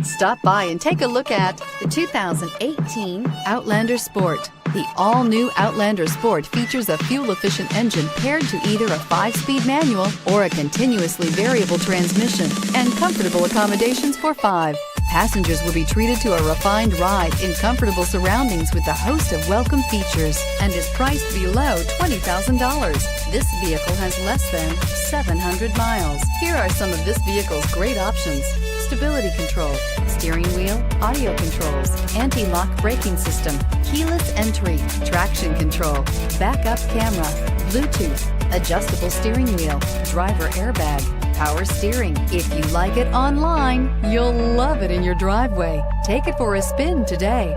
Stop by and take a look at the 2018 Outlander Sport. The all-new Outlander Sport features a fuel-efficient engine paired to either a 5-speed manual or a continuously variable transmission, and comfortable accommodations for 5. Passengers will be treated to a refined ride in comfortable surroundings with a host of welcome features and is priced below $20,000. This vehicle has less than 700 miles. Here are some of this vehicle's great options: stability control, steering wheel audio controls, anti-lock braking system, keyless entry, traction control, backup camera, Bluetooth, adjustable steering wheel, driver airbag, power steering. If you like it online, you'll love it in your driveway. Take it for a spin today.